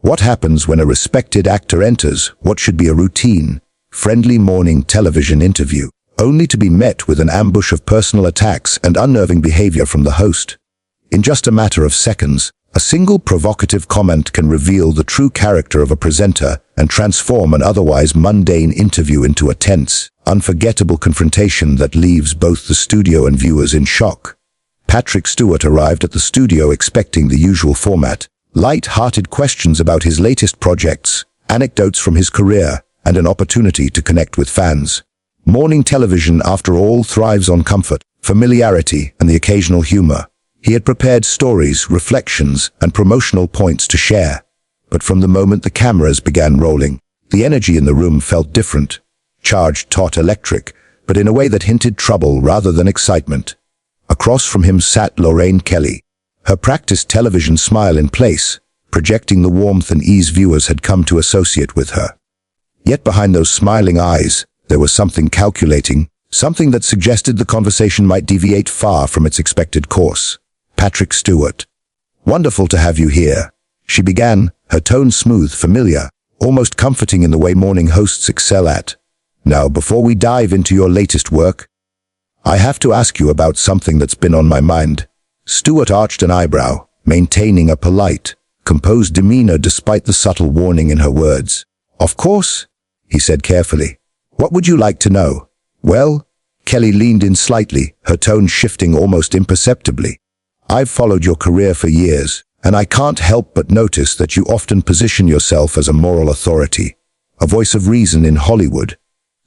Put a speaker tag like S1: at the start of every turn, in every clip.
S1: What happens when a respected actor enters what should be a routine, friendly morning television interview, only to be met with an ambush of personal attacks and unnerving behavior from the host? In just a matter of seconds, a single provocative comment can reveal the true character of a presenter and transform an otherwise mundane interview into a tense, unforgettable confrontation that leaves both the studio and viewers in shock. Patrick Stewart arrived at the studio expecting the usual format: light-hearted questions about his latest projects, anecdotes from his career, and an opportunity to connect with fans. Morning television, after all, thrives on comfort, familiarity, and the occasional humor. He had prepared stories, reflections, and promotional points to share. But from the moment the cameras began rolling, the energy in the room felt different. Charged, taut, electric, but in a way that hinted trouble rather than excitement. Across from him sat Lorraine Kelly, her practiced television smile in place, projecting the warmth and ease viewers had come to associate with her. Yet behind those smiling eyes, there was something calculating, something that suggested the conversation might deviate far from its expected course. Patrick Stewart. "Wonderful to have you here," she began, her tone smooth, familiar, almost comforting in the way morning hosts excel at. "Now, before we dive into your latest work, I have to ask you about something that's been on my mind." Stewart arched an eyebrow, maintaining a polite, composed demeanor despite the subtle warning in her words. "Of course," he said carefully. "What would you like to know?" "Well," Kelly leaned in slightly, her tone shifting almost imperceptibly. "I've followed your career for years, and I can't help but notice that you often position yourself as a moral authority, a voice of reason in Hollywood."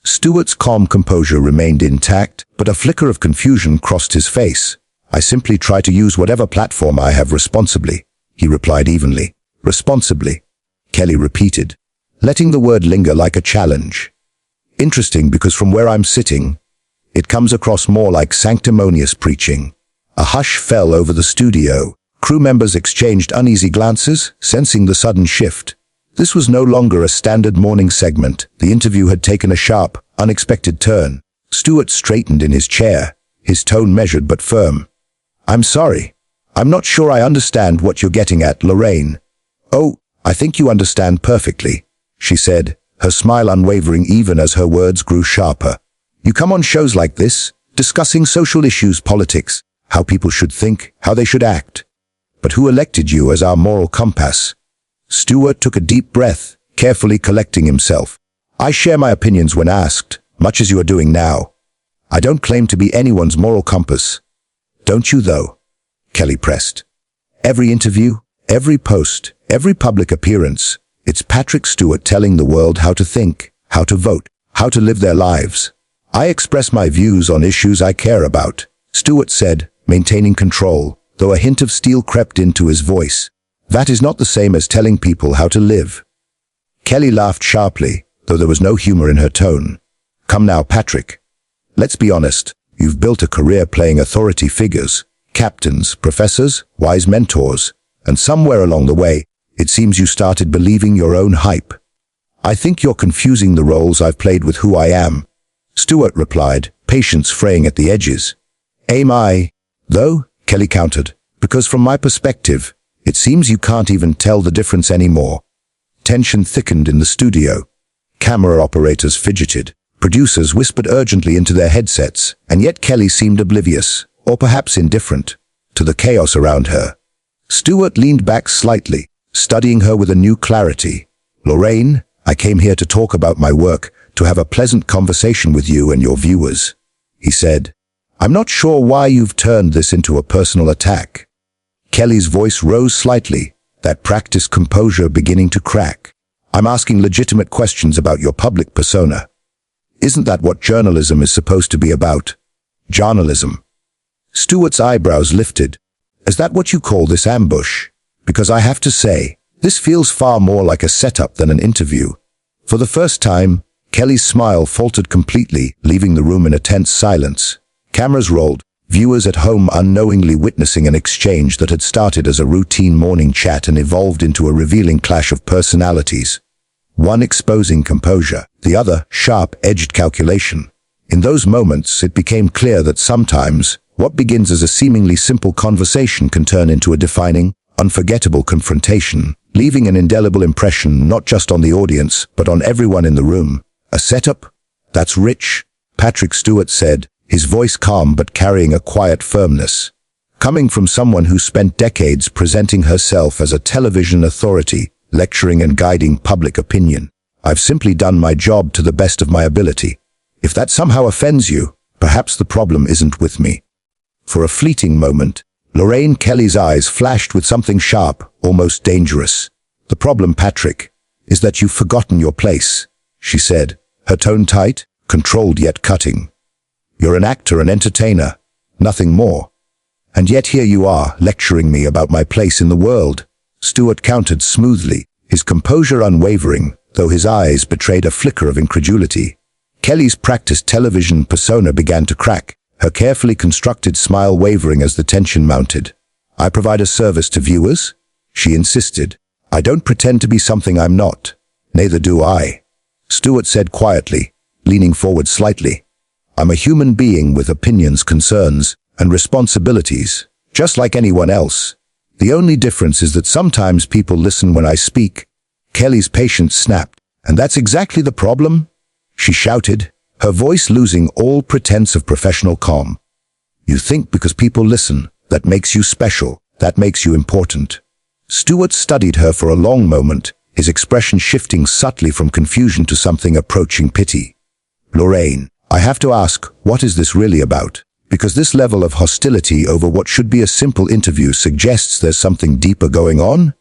S1: Stewart's calm composure remained intact, but a flicker of confusion crossed his face. "I simply try to use whatever platform I have responsibly," he replied evenly. "Responsibly," Kelly repeated, letting the word linger like a challenge. "Interesting, because from where I'm sitting, it comes across more like sanctimonious preaching." A hush fell over the studio. Crew members exchanged uneasy glances, sensing the sudden shift. This was no longer a standard morning segment. The interview had taken a sharp, unexpected turn. Stewart straightened in his chair, his tone measured but firm. "I'm sorry. I'm not sure I understand what you're getting at, Lorraine." "Oh, I think you understand perfectly," she said, her smile unwavering even as her words grew sharper. "You come on shows like this, discussing social issues, politics, how people should think, how they should act. But who elected you as our moral compass?" Stewart took a deep breath, carefully collecting himself. "I share my opinions when asked, much as you are doing now. I don't claim to be anyone's moral compass." "Don't you, though?" Kelly pressed. "Every interview, every post, every public appearance, it's Patrick Stewart telling the world how to think, how to vote, how to live their lives. I express my views on issues I care about," Stewart said, maintaining control, though a hint of steel crept into his voice. "That is not the same as telling people how to live." Kelly laughed sharply, though there was no humor in her tone. "Come now, Patrick. Let's be honest. You've built a career playing authority figures, captains, professors, wise mentors, and somewhere along the way, it seems you started believing your own hype. I think you're confusing the roles I've played with who I am," Stewart replied, patience fraying at the edges. "Am I, though?" Kelly countered, "because from my perspective, it seems you can't even tell the difference anymore." Tension thickened in the studio. Camera operators fidgeted. Producers whispered urgently into their headsets, and yet Kelly seemed oblivious, or perhaps indifferent, to the chaos around her. Stewart leaned back slightly, studying her with a new clarity. "Lorraine, I came here to talk about my work, to have a pleasant conversation with you and your viewers," he said. "I'm not sure why you've turned this into a personal attack." Kelly's voice rose slightly, that practiced composure beginning to crack. "I'm asking legitimate questions about your public persona. Isn't that what journalism is supposed to be about?" "Journalism?" Stewart's eyebrows lifted. "Is that what you call this ambush? Because I have to say, this feels far more like a setup than an interview." For the first time, Kelly's smile faltered completely, leaving the room in a tense silence. Cameras rolled, viewers at home unknowingly witnessing an exchange that had started as a routine morning chat and evolved into a revealing clash of personalities. One exposing composure, the other sharp-edged calculation. In those moments, it became clear that sometimes, what begins as a seemingly simple conversation can turn into a defining, unforgettable confrontation, leaving an indelible impression not just on the audience, but on everyone in the room. A setup? That's rich, Patrick Stewart said, his voice calm but carrying a quiet firmness. Coming from someone who spent decades presenting herself as a television authority, lecturing and guiding public opinion. I've simply done my job to the best of my ability. If that somehow offends you, perhaps the problem isn't with me. For a fleeting moment, Lorraine Kelly's eyes flashed with something sharp, almost dangerous. The problem, Patrick, is that you've forgotten your place, she said, her tone tight, controlled yet cutting. You're an actor, an entertainer, nothing more. And yet here you are, lecturing me about my place in the world. Stewart countered smoothly, his composure unwavering, though his eyes betrayed a flicker of incredulity. Kelly's practiced television persona began to crack, her carefully constructed smile wavering as the tension mounted. I provide a service to viewers? She insisted. I don't pretend to be something I'm not. Neither do I. Stewart said quietly, leaning forward slightly. I'm a human being with opinions, concerns, and responsibilities, just like anyone else. The only difference is that sometimes people listen when I speak. Kelly's patience snapped. And that's exactly the problem? She shouted, her voice losing all pretense of professional calm. You think because people listen, that makes you special, that makes you important. Stewart studied her for a long moment, his expression shifting subtly from confusion to something approaching pity. Lorraine, I have to ask, what is this really about? Because this level of hostility over what should be a simple interview suggests there's something deeper going on?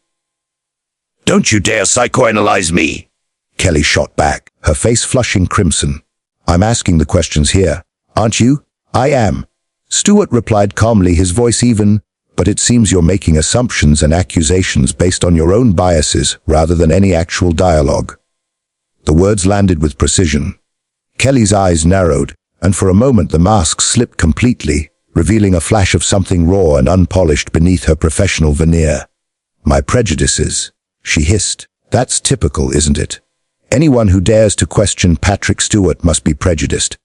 S1: Don't you dare psychoanalyze me, Kelly shot back, her face flushing crimson. I'm asking the questions here, aren't you? I am. Stewart replied calmly, his voice even, but it seems you're making assumptions and accusations based on your own biases rather than any actual dialogue. The words landed with precision. Kelly's eyes narrowed, and for a moment the mask slipped completely, revealing a flash of something raw and unpolished beneath her professional veneer. My prejudices, she hissed. That's typical, isn't it? Anyone who dares to question Patrick Stewart must be prejudiced.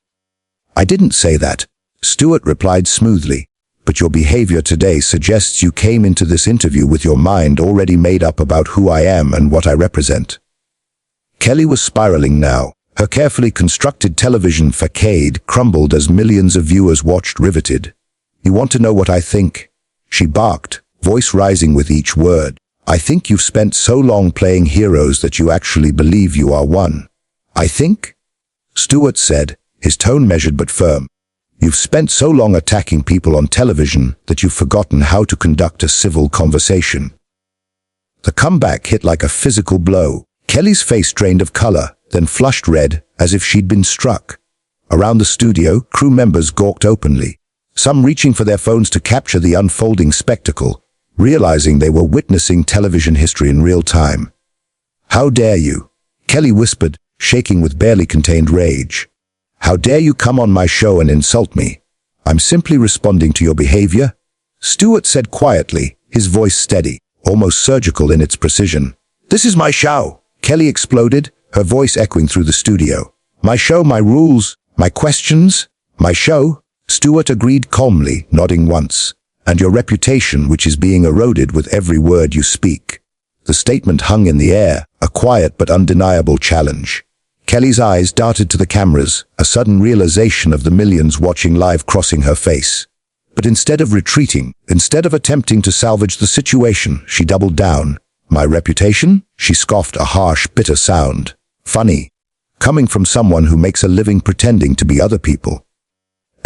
S1: I didn't say that, Stewart replied smoothly, but your behavior today suggests you came into this interview with your mind already made up about who I am and what I represent. Kelly was spiraling now. Her carefully constructed television facade crumbled as millions of viewers watched riveted. You want to know what I think? She barked, voice rising with each word. I think you've spent so long playing heroes that you actually believe you are one. I think? Stewart said, his tone measured but firm. You've spent so long attacking people on television that you've forgotten how to conduct a civil conversation. The comeback hit like a physical blow. Kelly's face drained of color, then flushed red, as if she'd been struck. Around the studio, crew members gawked openly, some reaching for their phones to capture the unfolding spectacle, realizing they were witnessing television history in real time. How dare you? Kelly whispered, shaking with barely contained rage. How dare you come on my show and insult me? I'm simply responding to your behavior, Stewart said quietly, his voice steady, almost surgical in its precision. This is my show, Kelly exploded, her voice echoing through the studio. My show, my rules, my questions, my show, Stewart agreed calmly, nodding once. And your reputation, which is being eroded with every word you speak. The statement hung in the air, a quiet but undeniable challenge. Kelly's eyes darted to the cameras, a sudden realization of the millions watching live crossing her face. But instead of retreating, instead of attempting to salvage the situation, she doubled down. My reputation? She scoffed, a harsh, bitter sound. Funny. Coming from someone who makes a living pretending to be other people.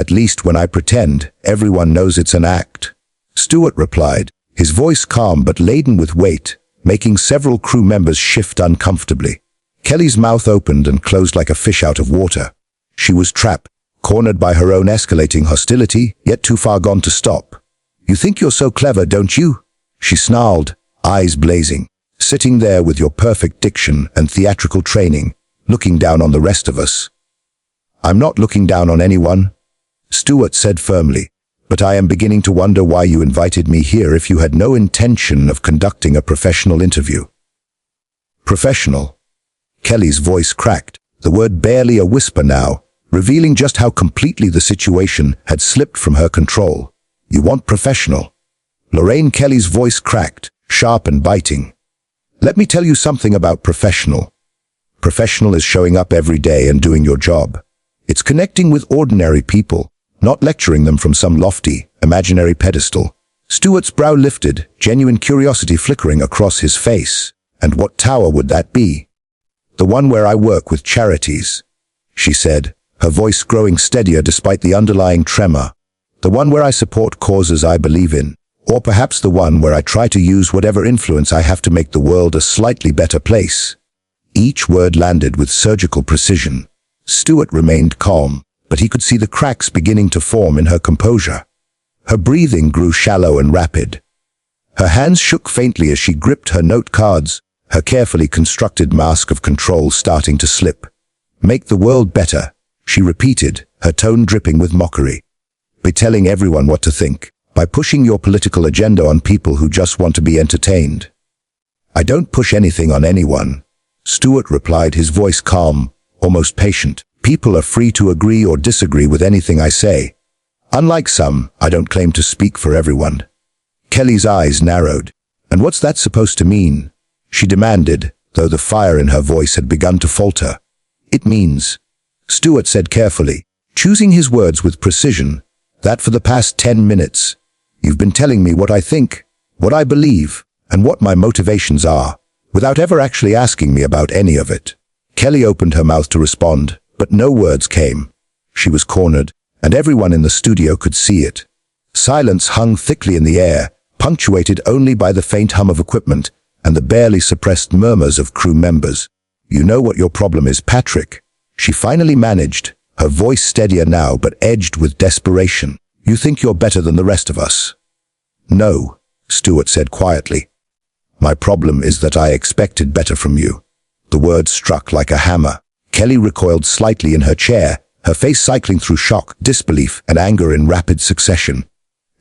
S1: At least when I pretend, everyone knows it's an act, Stewart replied, his voice calm but laden with weight, making several crew members shift uncomfortably. Kelly's mouth opened and closed like a fish out of water. She was trapped, cornered by her own escalating hostility, yet too far gone to stop. You think you're so clever, don't you? She snarled, eyes blazing, sitting there with your perfect diction and theatrical training, looking down on the rest of us. I'm not looking down on anyone, Stewart said firmly, but I am beginning to wonder why you invited me here if you had no intention of conducting a professional interview. Professional? Kelly's voice cracked, the word barely a whisper now, revealing just how completely the situation had slipped from her control. You want professional? Lorraine Kelly's voice cracked, sharp and biting. Let me tell you something about professional. Professional is showing up every day and doing your job. It's connecting with ordinary people, not lecturing them from some lofty, imaginary pedestal. Stewart's brow lifted, genuine curiosity flickering across his face. And what tower would that be? The one where I work with charities, she said, her voice growing steadier despite the underlying tremor. The one where I support causes I believe in. Or perhaps the one where I try to use whatever influence I have to make the world a slightly better place. Each word landed with surgical precision. Stewart remained calm, but he could see the cracks beginning to form in her composure. Her breathing grew shallow and rapid. Her hands shook faintly as she gripped her note cards, her carefully constructed mask of control starting to slip. Make the world better, she repeated, her tone dripping with mockery. By telling everyone what to think, by pushing your political agenda on people who just want to be entertained. I don't push anything on anyone, Stewart replied, his voice calm, almost patient. People are free to agree or disagree with anything I say. Unlike some, I don't claim to speak for everyone. Kelly's eyes narrowed. And what's that supposed to mean? She demanded, though the fire in her voice had begun to falter. It means, Stewart said carefully, choosing his words with precision, that for the past 10 minutes, you've been telling me what I think, what I believe, and what my motivations are, without ever actually asking me about any of it. Kelly opened her mouth to respond, but no words came. She was cornered, and everyone in the studio could see it. Silence hung thickly in the air, punctuated only by the faint hum of equipment and the barely suppressed murmurs of crew members. You know what your problem is, Patrick, she finally managed, her voice steadier now but edged with desperation. You think you're better than the rest of us? No, Stewart said quietly. My problem is that I expected better from you. The words struck like a hammer. Kelly recoiled slightly in her chair, her face cycling through shock, disbelief, and anger in rapid succession.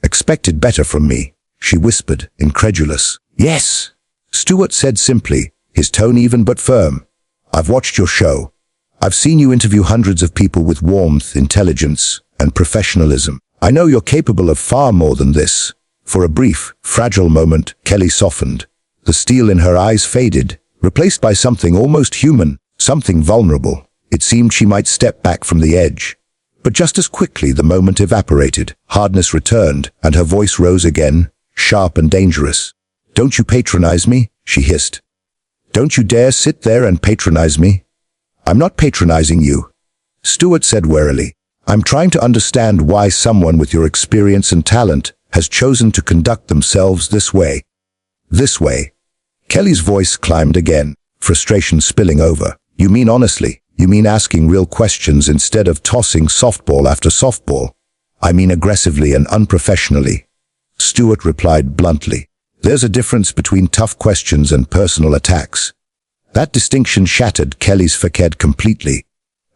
S1: Expected better from me, she whispered, incredulous. Yes, Stewart said simply, his tone even but firm. I've watched your show. I've seen you interview hundreds of people with warmth, intelligence, and professionalism. I know you're capable of far more than this. For a brief, fragile moment, Kelly softened. The steel in her eyes faded, replaced by something almost human, something vulnerable. It seemed she might step back from the edge. But just as quickly the moment evaporated, hardness returned, and her voice rose again, sharp and dangerous. Don't you patronize me, she hissed. Don't you dare sit there and patronize me. I'm not patronizing you, Stewart said warily. I'm trying to understand why someone with your experience and talent has chosen to conduct themselves this way. This way. Kelly's voice climbed again, frustration spilling over. You mean honestly? You mean asking real questions instead of tossing softball after softball? I mean aggressively and unprofessionally. Stewart replied bluntly. There's a difference between tough questions and personal attacks. That distinction shattered Kelly's facade completely.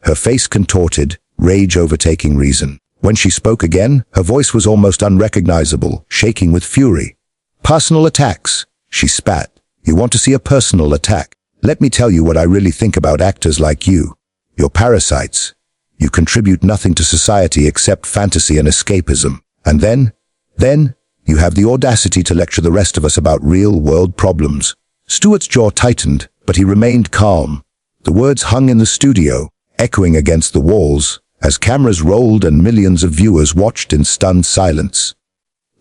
S1: Her face contorted, rage overtaking reason. When she spoke again, her voice was almost unrecognizable, shaking with fury. Personal attacks, she spat. You want to see a personal attack? Let me tell you what I really think about actors like you. You're parasites. You contribute nothing to society except fantasy and escapism. And then, you have the audacity to lecture the rest of us about real-world problems. Stewart's jaw tightened, but he remained calm. The words hung in the studio, echoing against the walls, as cameras rolled and millions of viewers watched in stunned silence.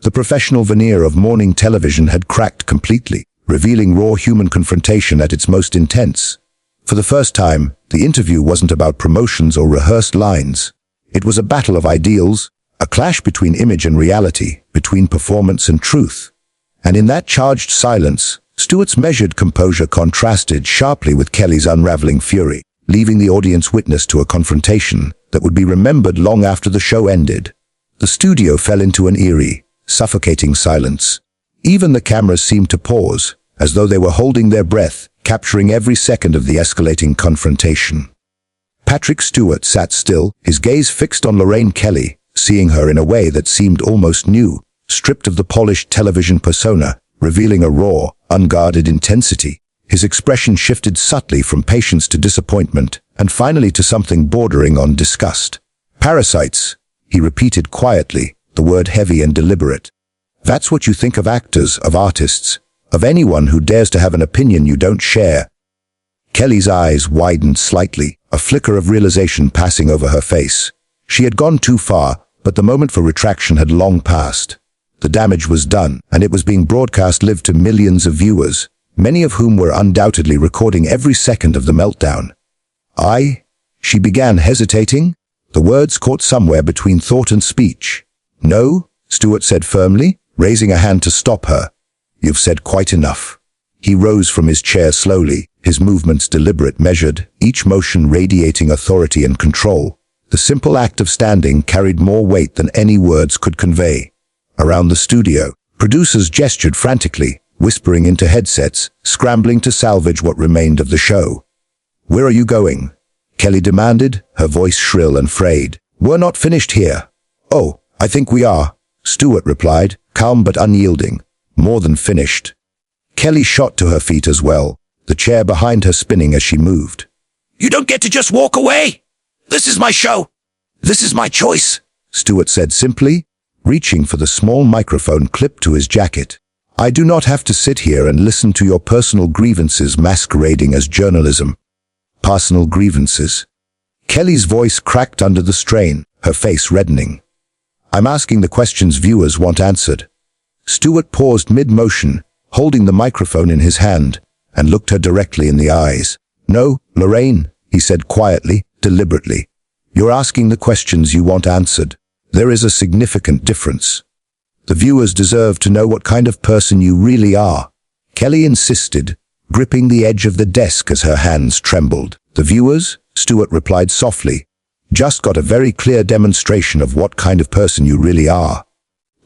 S1: The professional veneer of morning television had cracked completely, revealing raw human confrontation at its most intense. For the first time, the interview wasn't about promotions or rehearsed lines. It was a battle of ideals, a clash between image and reality, between performance and truth. And in that charged silence, Stewart's measured composure contrasted sharply with Kelly's unraveling fury, leaving the audience witness to a confrontation that would be remembered long after the show ended. The studio fell into an eerie, suffocating silence. Even the cameras seemed to pause, as though they were holding their breath, capturing every second of the escalating confrontation. Patrick Stewart sat still, his gaze fixed on Lorraine Kelly, seeing her in a way that seemed almost new, stripped of the polished television persona, revealing a raw, unguarded intensity. His expression shifted subtly from patience to disappointment, and finally to something bordering on disgust. Parasites, he repeated quietly, the word heavy and deliberate. That's what you think of actors, of artists, of anyone who dares to have an opinion you don't share." Kelly's eyes widened slightly, a flicker of realization passing over her face. She had gone too far, but the moment for retraction had long passed. The damage was done, and it was being broadcast live to millions of viewers, many of whom were undoubtedly recording every second of the meltdown. She began hesitating. The words caught somewhere between thought and speech. "No," Stewart said firmly, raising a hand to stop her. "You've said quite enough." He rose from his chair slowly, his movements deliberate, measured, each motion radiating authority and control. The simple act of standing carried more weight than any words could convey. Around the studio, producers gestured frantically, whispering into headsets, scrambling to salvage what remained of the show. "Where are you going?" Kelly demanded, her voice shrill and frayed. "We're not finished here." "Oh, I think we are," Stewart replied, calm but unyielding. "More than finished." Kelly shot to her feet as well, the chair behind her spinning as she moved. "You don't get to just walk away! This is my show! This is my choice!" Stewart said simply, reaching for the small microphone clipped to his jacket. "I do not have to sit here and listen to your personal grievances masquerading as journalism." Personal grievances? Kelly's voice cracked under the strain, her face reddening. "I'm asking the questions viewers want answered." Stewart paused mid-motion, holding the microphone in his hand, and looked her directly in the eyes. "No, Lorraine," he said quietly, deliberately. "You're asking the questions you want answered. There is a significant difference. The viewers deserve to know what kind of person you really are." Kelly insisted, gripping the edge of the desk as her hands trembled. "The viewers," Stewart replied softly, "just got a very clear demonstration of what kind of person you really are."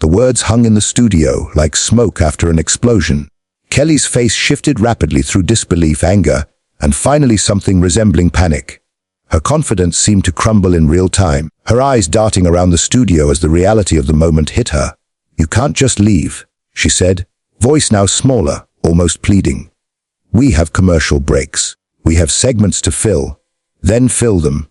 S1: The words hung in the studio like smoke after an explosion. Kelly's face shifted rapidly through disbelief, anger, and finally something resembling panic. Her confidence seemed to crumble in real time, her eyes darting around the studio as the reality of the moment hit her. "You can't just leave," she said, voice now smaller, almost pleading. "We have commercial breaks. We have segments to fill. Then fill them,"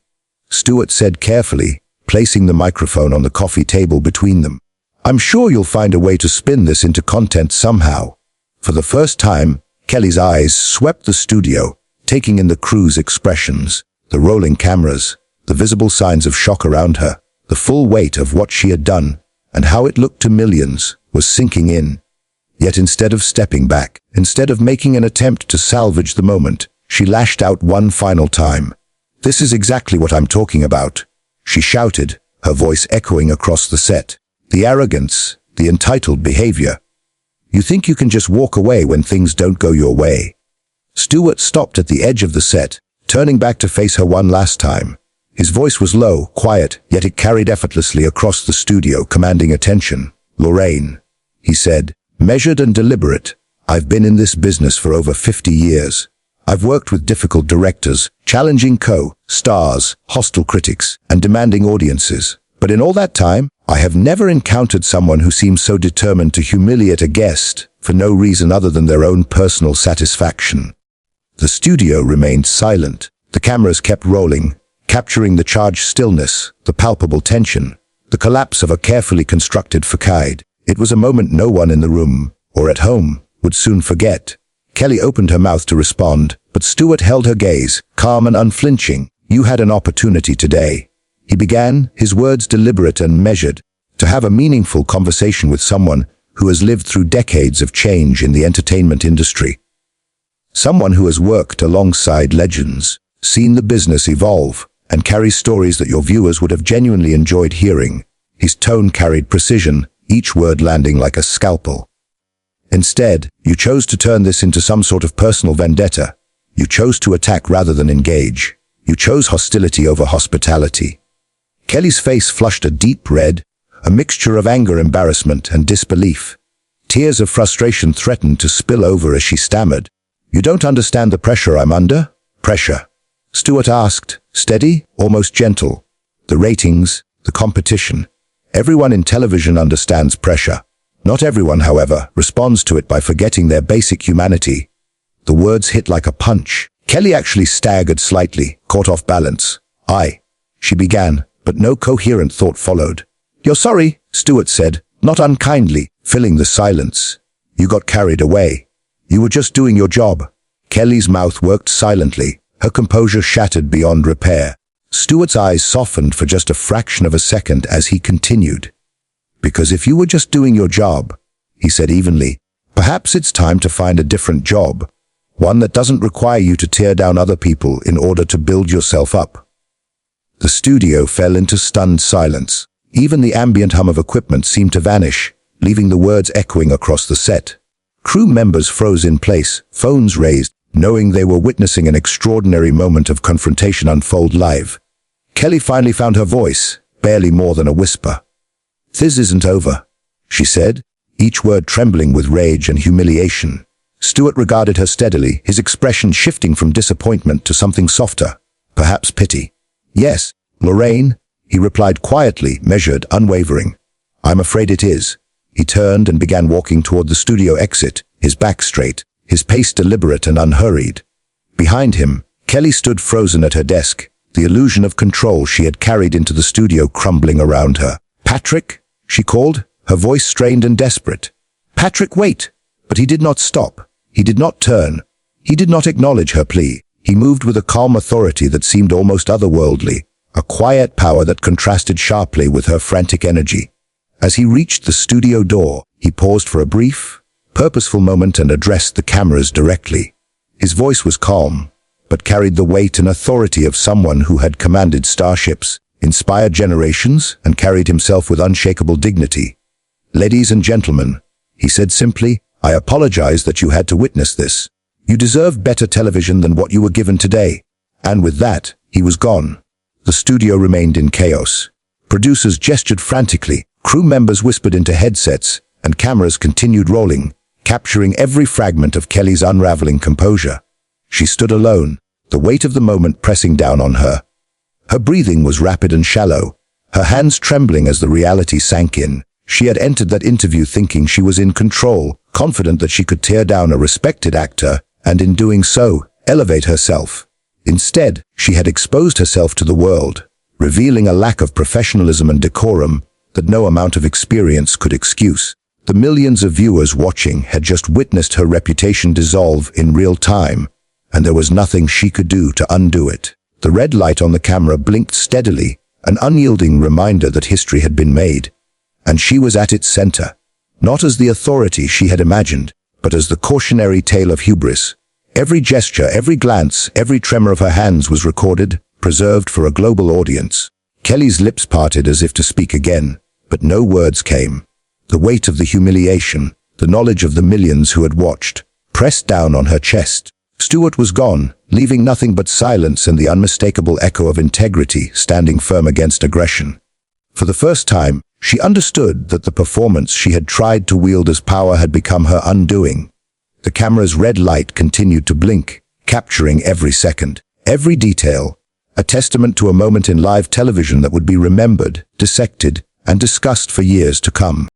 S1: Stewart said carefully, placing the microphone on the coffee table between them. "I'm sure you'll find a way to spin this into content somehow." For the first time, Kelly's eyes swept the studio, taking in the crew's expressions, the rolling cameras, the visible signs of shock around her. The full weight of what she had done, and how it looked to millions, was sinking in. Yet instead of stepping back, instead of making an attempt to salvage the moment, she lashed out one final time. "This is exactly what I'm talking about," she shouted, her voice echoing across the set. "The arrogance, the entitled behavior. You think you can just walk away when things don't go your way." Stewart stopped at the edge of the set, turning back to face her one last time. His voice was low, quiet, yet it carried effortlessly across the studio, commanding attention. "Lorraine," he said, measured and deliberate, "I've been in this business for over 50 years. I've worked with difficult directors, challenging co-stars, hostile critics, and demanding audiences. But in all that time, I have never encountered someone who seems so determined to humiliate a guest for no reason other than their own personal satisfaction." The studio remained silent. The cameras kept rolling, capturing the charged stillness, the palpable tension, the collapse of a carefully constructed facade. It was a moment no one in the room, or at home, would soon forget. Kelly opened her mouth to respond, but Stewart held her gaze, calm and unflinching. "You had an opportunity today," he began, his words deliberate and measured, "to have a meaningful conversation with someone who has lived through decades of change in the entertainment industry. Someone who has worked alongside legends, seen the business evolve, and carries stories that your viewers would have genuinely enjoyed hearing." His tone carried precision, each word landing like a scalpel. "Instead, you chose to turn this into some sort of personal vendetta. You chose to attack rather than engage. You chose hostility over hospitality." Kelly's face flushed a deep red, a mixture of anger, embarrassment, and disbelief. Tears of frustration threatened to spill over as she stammered. "You don't understand the pressure I'm under?" "Pressure?" Stewart asked, steady, almost gentle. "The ratings, the competition. Everyone in television understands pressure. Not everyone, however, responds to it by forgetting their basic humanity." The words hit like a punch. Kelly actually staggered slightly, caught off balance. She began, but no coherent thought followed. "You're sorry," Stewart said, not unkindly, filling the silence. "You got carried away." You were just doing your job. Kelly's mouth worked silently, her composure shattered beyond repair. Stewart's eyes softened for just a fraction of a second as he continued. Because if you were just doing your job, he said evenly, perhaps it's time to find a different job, one that doesn't require you to tear down other people in order to build yourself up. The studio fell into stunned silence. Even the ambient hum of equipment seemed to vanish, leaving the words echoing across the set. Crew members froze in place, phones raised, knowing they were witnessing an extraordinary moment of confrontation unfold live. Kelly finally found her voice, barely more than a whisper. "This isn't over," she said, each word trembling with rage and humiliation. Stewart regarded her steadily, his expression shifting from disappointment to something softer, perhaps pity. "Yes, Lorraine," he replied quietly, measured, unwavering. "I'm afraid it is." He turned and began walking toward the studio exit, his back straight, his pace deliberate and unhurried. Behind him, Kelly stood frozen at her desk, the illusion of control she had carried into the studio crumbling around her. "Patrick?" she called, her voice strained and desperate. "Patrick, wait!" But he did not stop. He did not turn. He did not acknowledge her plea. He moved with a calm authority that seemed almost otherworldly, a quiet power that contrasted sharply with her frantic energy. As he reached the studio door, he paused for a brief, purposeful moment and addressed the cameras directly. His voice was calm, but carried the weight and authority of someone who had commanded starships, inspired generations, and carried himself with unshakable dignity. "Ladies and gentlemen," he said simply, "I apologize that you had to witness this. You deserve better television than what you were given today." And with that, he was gone. The studio remained in chaos. Producers gestured frantically, crew members whispered into headsets, and cameras continued rolling, capturing every fragment of Kelly's unraveling composure. She stood alone, the weight of the moment pressing down on her. Her breathing was rapid and shallow, her hands trembling as the reality sank in. She had entered that interview thinking she was in control, confident that she could tear down a respected actor, and in doing so, elevate herself. Instead, she had exposed herself to the world, revealing a lack of professionalism and decorum that no amount of experience could excuse. The millions of viewers watching had just witnessed her reputation dissolve in real time, and there was nothing she could do to undo it. The red light on the camera blinked steadily, an unyielding reminder that history had been made. And she was at its center, not as the authority she had imagined, but as the cautionary tale of hubris. Every gesture, every glance, every tremor of her hands was recorded, preserved for a global audience. Kelly's lips parted as if to speak again, but no words came. The weight of the humiliation, the knowledge of the millions who had watched, pressed down on her chest. Stewart was gone, leaving nothing but silence and the unmistakable echo of integrity standing firm against aggression. For the first time, she understood that the performance she had tried to wield as power had become her undoing. The camera's red light continued to blink, capturing every second, every detail, a testament to a moment in live television that would be remembered, dissected, and discussed for years to come.